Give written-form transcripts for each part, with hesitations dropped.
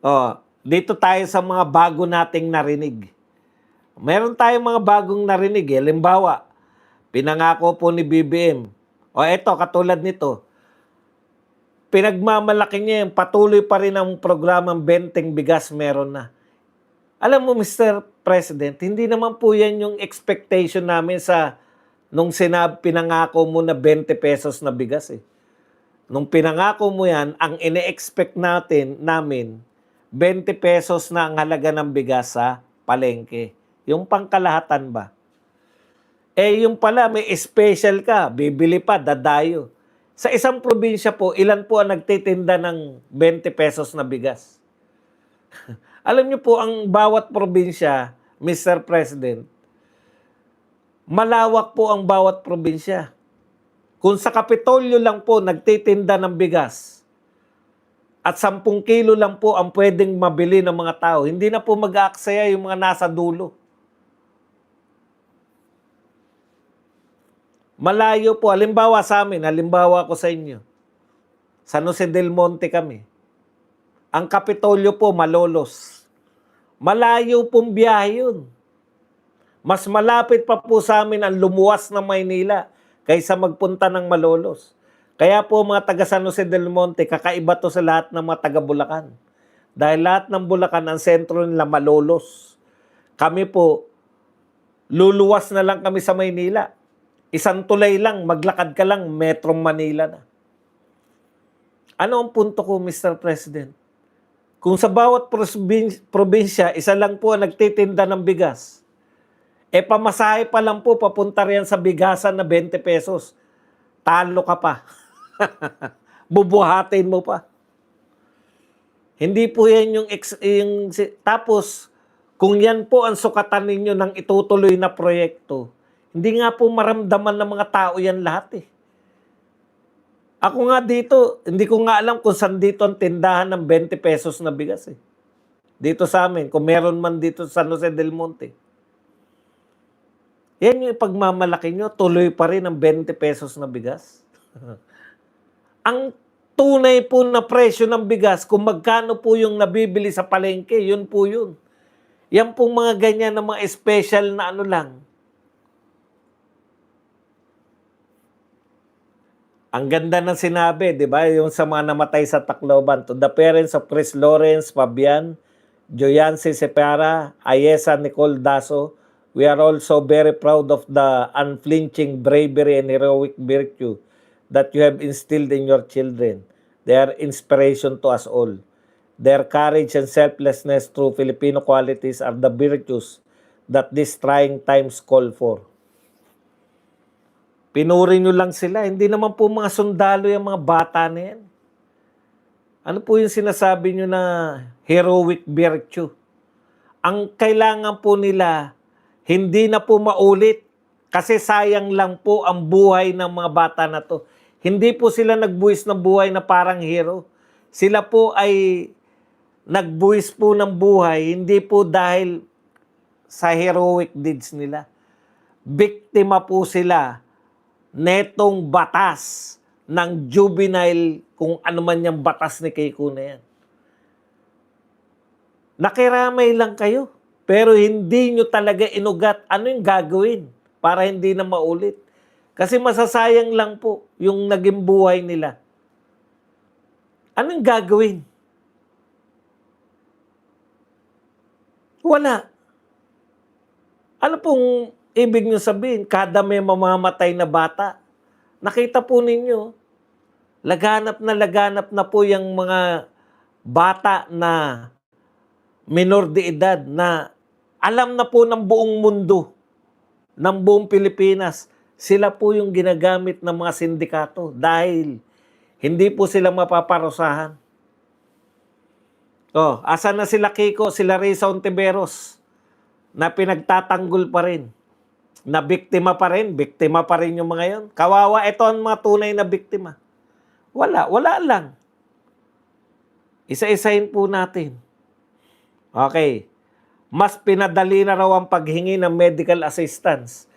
Oh, dito tayo sa mga bago nating narinig. Meron tayong mga bagong narinig eh. Halimbawa, pinangako po ni BBM. O eto, katulad nito. Pinagmamalaki niya yung patuloy pa rin ang programang benteng bigas meron na. Alam mo, Mr. President, hindi naman po yan yung expectation namin sa nung pinangako mo na 20 pesos na bigas eh. Nung pinangako mo yan, ang ine-expect namin, 20 pesos na ang halaga ng bigas sa palengke. Yung pangkalahatan ba? Eh yung pala, may special ka, bibili pa, dadayo. Sa isang probinsya po, ilan po ang nagtitinda ng 20 pesos na bigas? Alam niyo po, ang bawat probinsya, Mr. President, malawak po ang bawat probinsya. Kung sa Kapitolyo lang po nagtitinda ng bigas at 10 kilo lang po ang pwedeng mabili ng mga tao, hindi na po mag-aaksaya yung mga nasa dulo. Malayo po. Halimbawa sa amin, halimbawa ko sa inyo. San Jose del Monte kami. Ang Kapitolyo po, Malolos. Malayo pong biyahe yun. Mas malapit pa po sa amin ang lumuwas na Maynila kaysa magpunta ng Malolos. Kaya po mga taga San Jose del Monte, kakaiba to sa lahat ng mga taga Bulacan. Dahil lahat ng Bulacan, ang sentro nila Malolos. Kami po, luluwas na lang kami sa Maynila. Isang tulay lang, maglakad ka lang, Metro Manila na. Ano ang punto ko, Mr. President? Kung sa bawat probinsya, isa lang po ang nagtitinda ng bigas, e pamasahe pa lang po, papunta riyan sa bigasan na 20 pesos. Talo ka pa. Bubuhatin mo pa. Hindi po yan tapos, kung yan po ang sukatan ninyo ng itutuloy na proyekto, hindi nga po maramdaman ng mga tao yan lahat eh. Ako nga dito, hindi ko nga alam kung saan dito ang tindahan ng 20 pesos na bigas eh. Dito sa amin, kung meron man dito sa San Jose del Monte. Yan yung pagmamalaki nyo, tuloy pa rin ang 20 pesos na bigas. Ang tunay po na presyo ng bigas, kung magkano po yung nabibili sa palengke, yun po yun. Yan pong mga ganyan na mga special na ano lang. Ang ganda ng sinabi, di ba? Yung sa mga namatay sa Tacloban. To the parents of Chris Lawrence Fabian, Joyancy Separa, Ayesa Nicole Daso, we are also very proud of the unflinching bravery and heroic virtue that you have instilled in your children. They are inspiration to us all. Their courage and selflessness, true Filipino qualities, are the virtues that these trying times call for. Pinuri nyo lang sila. Hindi naman po mga sundalo yung mga bata na yan. Ano po yung sinasabi nyo na heroic virtue? Ang kailangan po nila, hindi na po maulit. Kasi sayang lang po ang buhay ng mga bata na to. Hindi po sila nagbuwis ng buhay na parang hero. Sila po ay nagbuwis po ng buhay, hindi po dahil sa heroic deeds nila. Biktima po sila netong batas ng juvenile, kung ano man yung batas ni Keiko na yan. Nakiramay lang kayo, pero hindi nyo talaga inugat ano yung gagawin para hindi na maulit. Kasi masasayang lang po yung naging buhay nila. Anong gagawin? Wala. Ano pong ibig nyo sabihin? Kada may mamamatay na bata. Nakita po ninyo, laganap na po yung mga bata na minor de edad na alam na po ng buong mundo, ng buong Pilipinas, sila po yung ginagamit ng mga sindikato dahil hindi po sila mapaparusahan. Oh, asan na sila Kiko, sila Risa Ontiveros na pinagtatanggol pa rin, na biktima pa rin yung mga yon. Kawawa, ito ang mga tunay na biktima. Wala lang. Isa-isahin po natin. Okay. Mas pinadali na raw ang paghingi ng medical assistance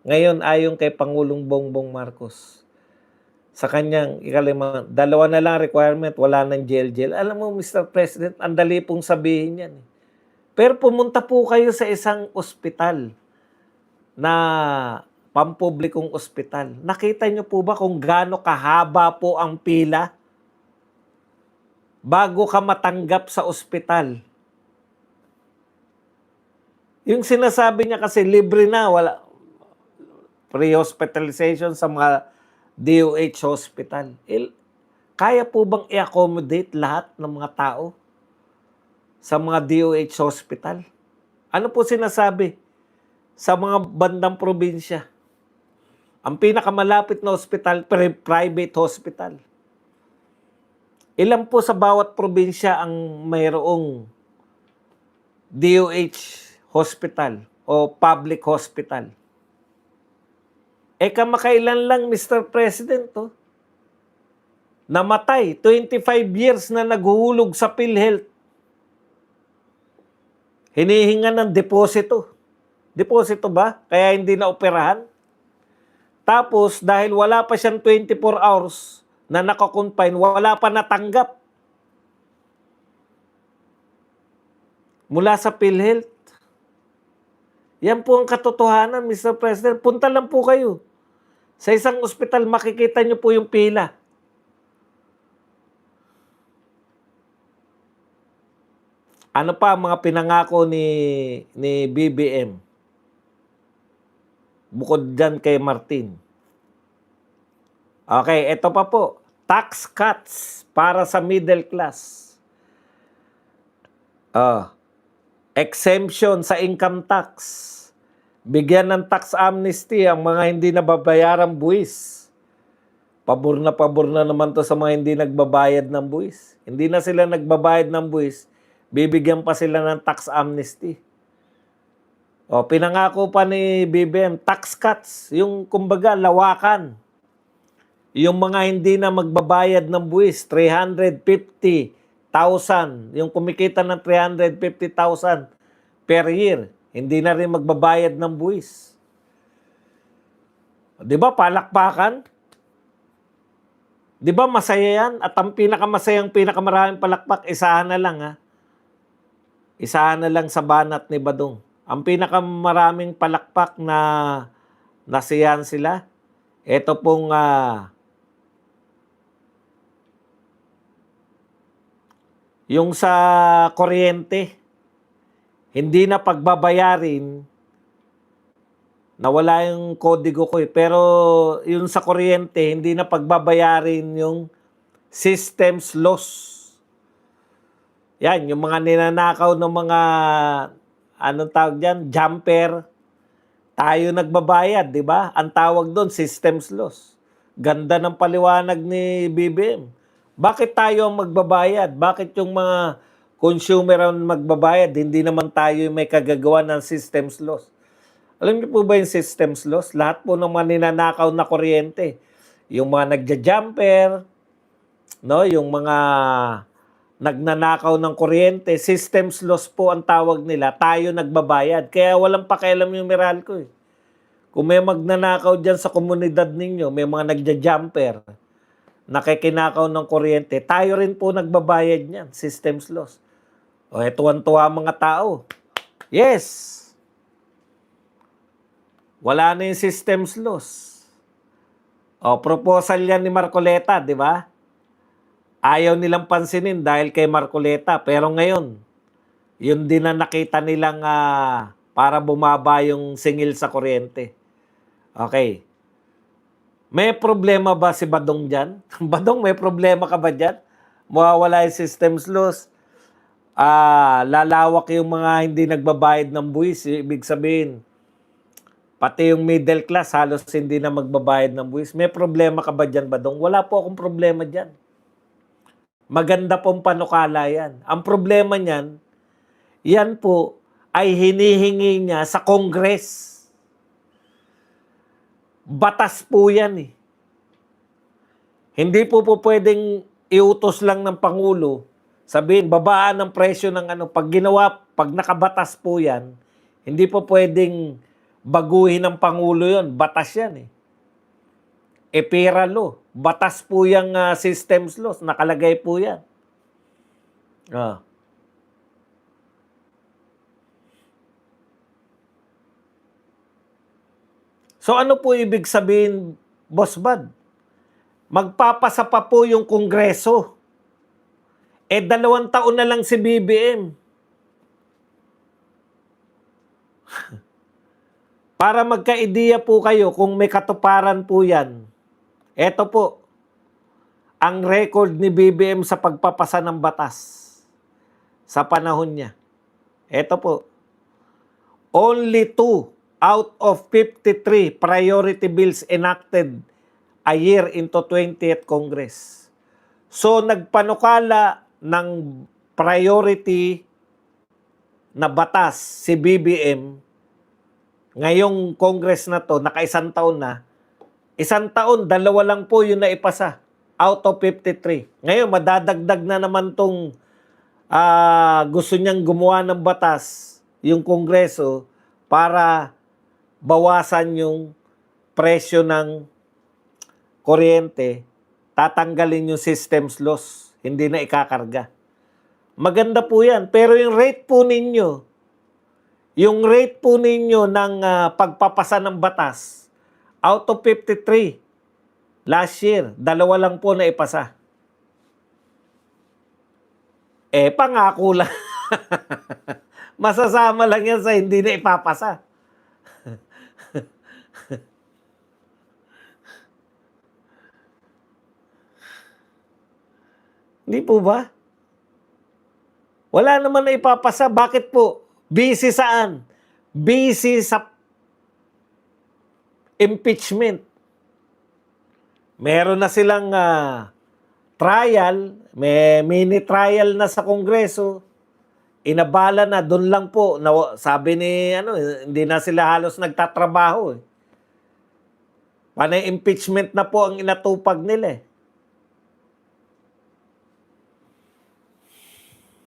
ngayon ayon kay Pangulong Bongbong Marcos. sa kanyang ikalima. Dalawa na lang requirement, wala nang jail-jail. Alam mo, Mr. President, ang dali pong sabihin yan. Pero pumunta po kayo sa isang ospital na pampublikong ospital. Nakita niyo po ba kung gaano kahaba po ang pila bago ka matanggap sa ospital? Yung sinasabi niya kasi libre na, wala pre-hospitalization sa mga DOH hospital. Kaya po bang i-accommodate lahat ng mga tao sa mga DOH hospital? Ano po sinasabi sa mga bandang probinsya? Ang pinakamalapit na hospital, private hospital. Ilan po sa bawat probinsya ang mayroong DOH hospital o public hospital? Kamakailan lang, Mr. President, namatay. 25 years na naghuhulog sa PhilHealth. Hinihinga ng deposito. Deposito ba? Kaya hindi na operahan? Tapos, dahil wala pa siyang 24 hours na nakakonfine, wala pa natanggap mula sa PhilHealth. Yan po ang katotohanan, Mr. President. Punta lang po kayo sa isang ospital, makikita niyo po yung pila. Ano pa ang mga pinangako ni BBM? Bukod dyan kay Martin. Okay, ito pa po. Tax cuts para sa middle class. Exemption sa income tax. Bigyan ng tax amnesty ang mga hindi nababayarang buwis. Pabor na naman to sa mga hindi nagbabayad ng buwis. Hindi na sila nagbabayad ng buwis, bibigyan pa sila ng tax amnesty. Pinangako pa ni BBM, tax cuts, yung kumbaga lawakan. Yung mga hindi na magbabayad ng buwis, 350,000. Yung kumikita ng 350,000 per year, hindi na rin magbabayad ng buwis. Di ba, palakpakan? Di ba masaya yan? At ang pinakamaraming palakpak, isahan na lang, ha? Isahan na lang sa banat ni Badong. Ang pinakamaraming palakpak na nasiyahan sila, ito pong yung sa kuryente, hindi na pagbabayarin, nawala yung kodigo ko pero yung sa kuryente, hindi na pagbabayarin yung systems loss. Yan, yung mga ninanakaw ng mga, anong tawag dyan, jumper, tayo nagbabayad, di ba? Ang tawag doon, systems loss. Ganda ng paliwanag ni BBM. Bakit tayo ang magbabayad? Bakit yung mga consumer ang magbabayad? Hindi naman tayo may kagagawa ng systems loss. Alam niyo po ba yung systems loss? Lahat po ng mga ninanakaw na kuryente. Yung mga nagja-jumper, no? Yung mga nagnanakaw ng kuryente, systems loss po ang tawag nila. Tayo nagbabayad. Kaya walang pakialam yung Meralco. Kung may magnanakaw dyan sa komunidad ninyo, may mga nagja-jumper, nakikinakaw ng kuryente, tayo rin po nagbabayad niyan, systems loss. Tuwan-tuwa mga tao. Yes! Wala na yung systems loss. Proposal yan ni Marcoleta, di ba? Ayaw nilang pansinin dahil kay Marcoleta. Pero ngayon, yun din na nakita nilang para bumaba yung singil sa kuryente. Okay. May problema ba si Badong dyan? Badong, may problema ka ba dyan? Mawawala yung systems loss. Lalawak yung mga hindi nagbabayad ng buwis. Ibig sabihin, pati yung middle class, halos hindi na magbabayad ng buwis. May problema ka ba dyan, Badong? Wala po akong problema dyan. Maganda pong panukala yan. Ang problema niyan, yan po ay hinihingi niya sa Congress. Batas po yan eh. Hindi po pwedeng iutos lang ng Pangulo, sabihin, babaan ng presyo ng pag ginawa, pag nakabatas po yan, hindi po pwedeng baguhin ng Pangulo yon. Batas yan eh. Pera law. Batas po yung systems laws. Nakalagay po yan. Ah. So ano po ibig sabihin, Boss Bad? Magpapasa pa po yung Kongreso. 2 taon na lang si BBM. Para magka-ideya po kayo kung may katuparan po yan. Ito po, ang record ni BBM sa pagpapasa ng batas sa panahon niya. Ito po, only 2 out of 53 priority bills enacted a year into 20th Congress. So, nagpanukala ng priority na batas si BBM ngayong Congress na to, naka-1 taon na, 1 taon, 2 lang po yung naipasa out of 53. Ngayon, madadagdag na naman tong gusto niyang gumawa ng batas, yung Kongreso, para bawasan yung presyo ng kuryente, tatanggalin yung systems loss, hindi na ikakarga. Maganda po yan. Pero yung rate po ninyo ng pagpapasa ng batas, out of 53, last year, 2 lang po na ipasa. Pangako lang. Masasama lang yan sa hindi na ipapasa. Hindi po ba? Wala naman na ipapasa. Bakit po? Busy saan? Busy sa impeachment. Meron na silang trial, may mini trial na sa Kongreso. Inabala na, doon lang po. Sabi ni, hindi na sila halos nagtatrabaho. Panay impeachment na po ang inatupag nila.